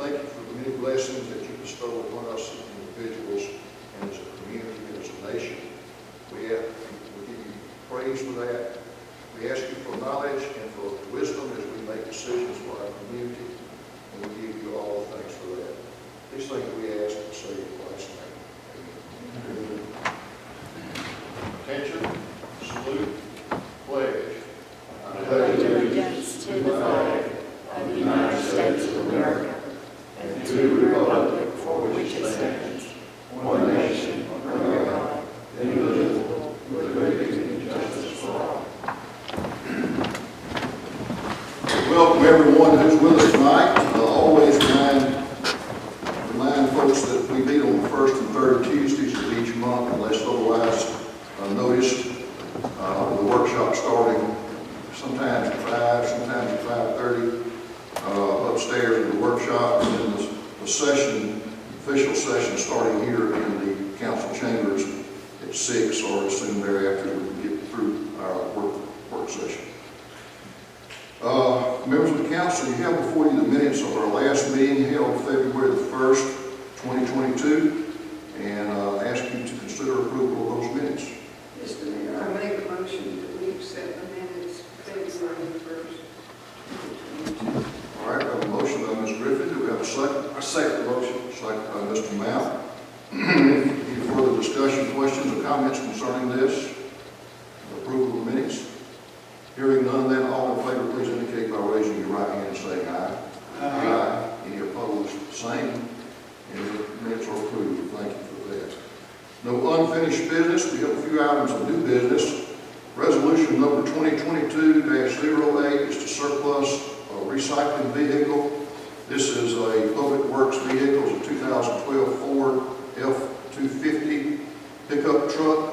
thank you for the many blessings that you bestow upon us as individuals and as a community and as a nation. We give you praise for that. We ask you for knowledge and for wisdom as we make decisions for our community, and we give you all thanks for that. These things we ask and say in Christ's name. Amen. Attention, salute, pledge. I pledge allegiance to the flag of the United States of America and to the republic for which it stands, one nation, under God, indivisible, with liberty and justice for all. Welcome everyone who's with us tonight. Always remind folks that we meet on the first and third Tuesdays of each month, unless otherwise noticed. The workshop starting sometimes at 5, sometimes at 5:30 upstairs in the workshop, and then the session, official session, starting here in the council chambers at 6 or as soon thereafter we can get through our work session. Members of the council, you have before you the minutes of our last meeting held February the 1st, 2022, and ask you to consider approval of those minutes. Mr. Mayor, I make a motion that we accept the minutes February 1st. All right, we have a motion by Ms. Griffin. Do we have a second? I second the motion. Second by Mr. Mount. Any further discussion, questions, or comments concerning this? Approval of the minutes? Hearing none, then all in favor, please indicate by raising your right hand and saying aye. Aye. Any opposed? Same. And the minutes are approved. Thank you for that. No unfinished business. We have a few items of new business. Resolution number 2022-08 is to surplus a recycling vehicle. This is a Public Works vehicle. It's a 2012 Ford F-250 pickup truck,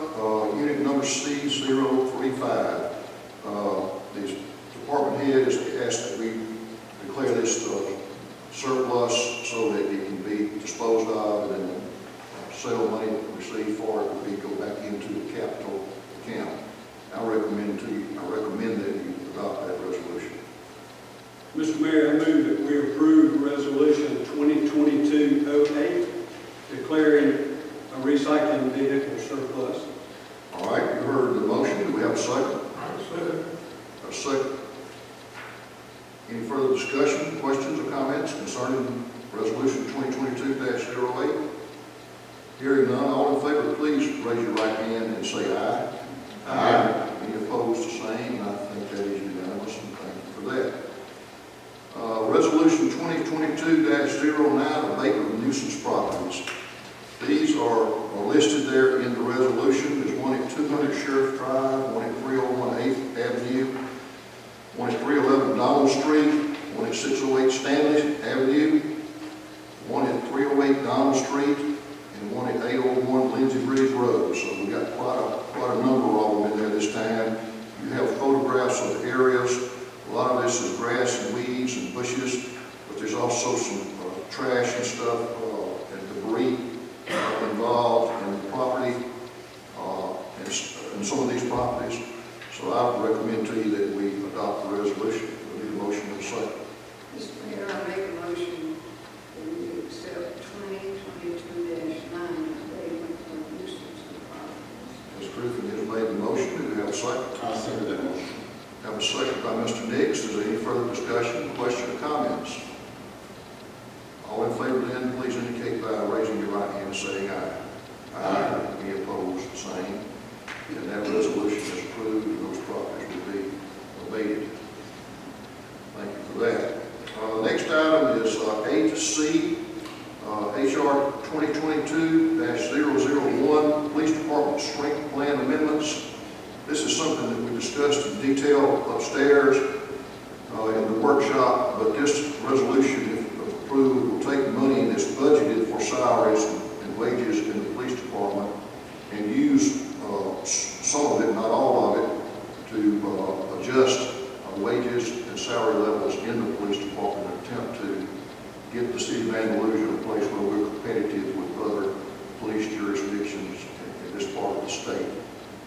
unit number C035. The department head has asked that we declare this surplus so that it can be disposed of, and then sale money received for it will go back into the capital account. I recommend that you adopt that resolution. Mr. Mayor, I move that we approve Resolution 2022-08, declaring a recycling vehicle surplus. All right, you heard the motion. Do we have a second? Second. A second. Any further discussion, questions, or comments concerning Resolution 2022-08? Hearing none, all in favor, please raise your right hand and say aye. Aye. Any opposed, the same, and I think that is unanimous, and thank you for that. Resolution 2022-09, abatement of nuisance properties. These are listed there in the resolution. There's one at 200 Sheriff Drive, one at 301 8th Avenue, one at 311 Donald Street, one at 608 Stanley Avenue, one at 308 Donald Street, and one at 801 Lindsay Bridge Road. So we got quite a number of them in there this time. You have photographs of the areas. A lot of this is grass and weeds and bushes, but there's also some trash and stuff and debris involved in the property and some of these properties. So I would recommend to you that we adopt the resolution. We need a motion in a second. Mr. Mayor, I make a motion that we accept 2022-9, abatement of nuisance properties. Ms. Griffin has made the motion. Do we have a second? I second that motion. Have a second by Mr. Nix. Is there any further discussion, question, or comments? All in favor then, please indicate by raising your right hand and saying aye. Aye. Any opposed, the same. And that resolution is approved, and those properties will be abated. Thank you for that. Next item is 8C, HR 2022-001, Police Department Strength Plan Amendments. This is something that we discussed in detail upstairs in the workshop, but this resolution, if approved, will take money that's budgeted for salaries and wages in the police department and use some of it, not all of it, to adjust wages and salary levels in the police department and attempt to get the city of Andalusia to a place where we're competitive with other police jurisdictions in this part of the state.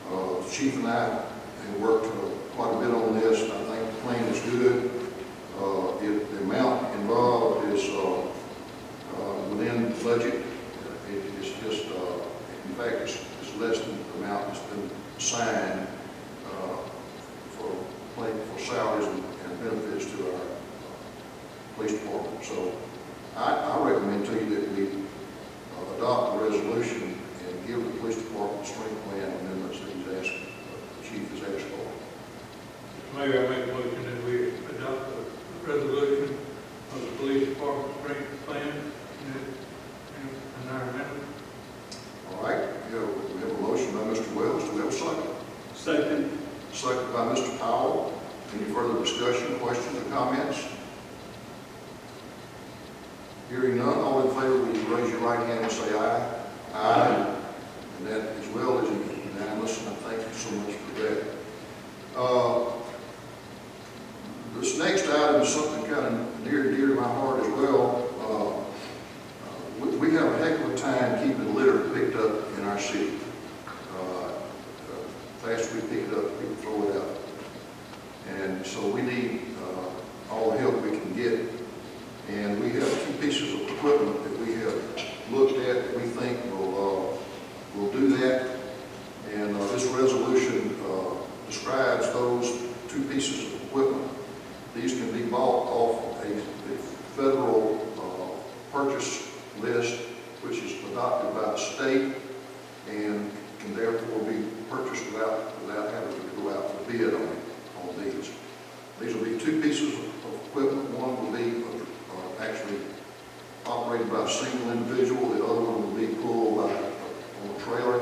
The chief and I have worked quite a bit on this, and I think the plan is good. The amount involved is budget. It's just, in fact, it's less than the amount that's been assigned for salaries and benefits to our police department. So I recommend to you that we adopt the resolution and give the police department the strength plan amendments that he's asking, the chief has asked for. Mayor, I make a motion that we adopt the resolution of the police department strength plan in our amendment. All right, we have a motion by Mr. Wells. Do we have a second? Second. Second by Mr. Powell. Any further discussion, questions, or comments? Hearing none, all in favor, will you raise your right hand and say aye? Aye. And that as well is unanimous, and I thank you so much for that. This next item is something kind of near and dear to my heart as well. We have a heck of a time keeping litter picked up in our city. Fast we pick it up, people throw it out. And so we need all the help we can get. And we have two pieces of equipment that we have looked at that we think will do that. And this resolution describes those two pieces of equipment. These can be bought off a federal purchase list, which is adopted by the state and can therefore be purchased without having to go out for bid on these. These will be two pieces of equipment. One will be actually operated by a single individual. The other one will be pulled on a trailer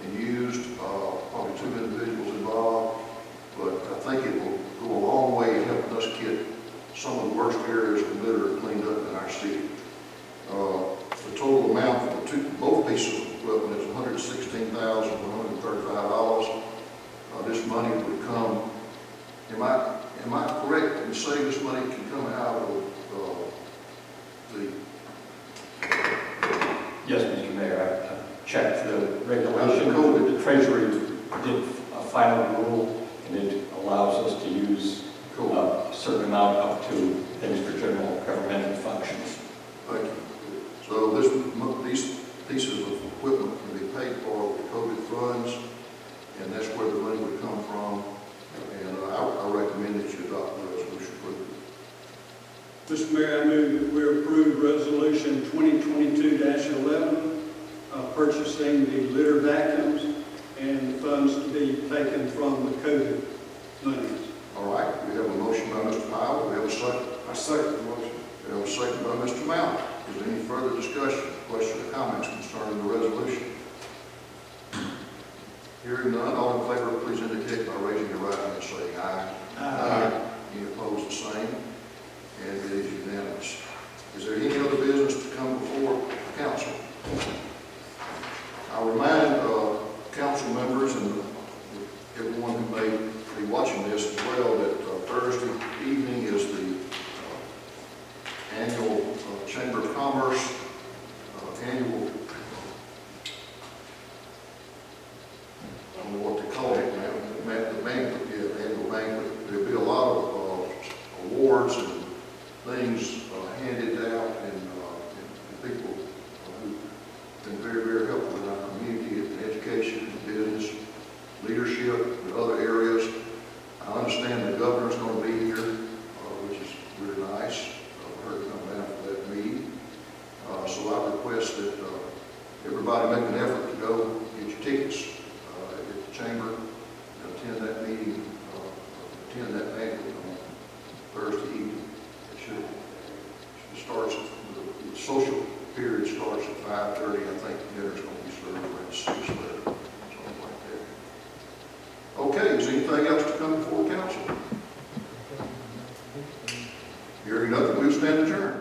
and used, probably two individuals involved. But I think it will go a long way in helping us get some of the worst areas of litter cleaned up in our city. The total amount for both pieces of equipment is $116,135. This money would come, am I correct in saying this money can come out of the... Yes, Mr. Mayor, I checked the regulation. The Treasury did a final rule, and it allows us to use a certain amount up to things for general governmental functions. Thank you. So these pieces of equipment can be paid for with COVID funds, and that's where the money would come from. And I recommend that you adopt the resolution. Mr. Mayor, I move that we approve Resolution 2022-11, purchasing the litter vacuums and the funds to be taken from the COVID monies. All right, we have a motion by Mr. Powell. We have a second. I second the motion. We have a second by Mr. Mount. Is there any further discussion, questions, or comments concerning the resolution? Hearing none, all in favor, please indicate by raising your right hand and saying aye. Aye. Any opposed, the same. And it is unanimous. Is there any other business to come before the council? I'll remind council members and everyone who may be watching this as well that Thursday evening is the annual Chamber of Commerce annual, I don't know what they call it now, the banquet, yeah, annual banquet. There'll be a lot of awards and things handed out, and people who've been very, very helpful in our community in education, business, leadership, and other areas. I understand the governor's going to be here, which is really nice. For her to come down for that meeting. So I request that everybody make an effort to go get your tickets at the chamber and attend that meeting, attend that banquet on Thursday evening. It starts, the social period starts at 5:30. I think dinner's going to be served around 6:30, something like that. Okay, is anything else to come before council? Hearing nothing, we'll stand adjourned.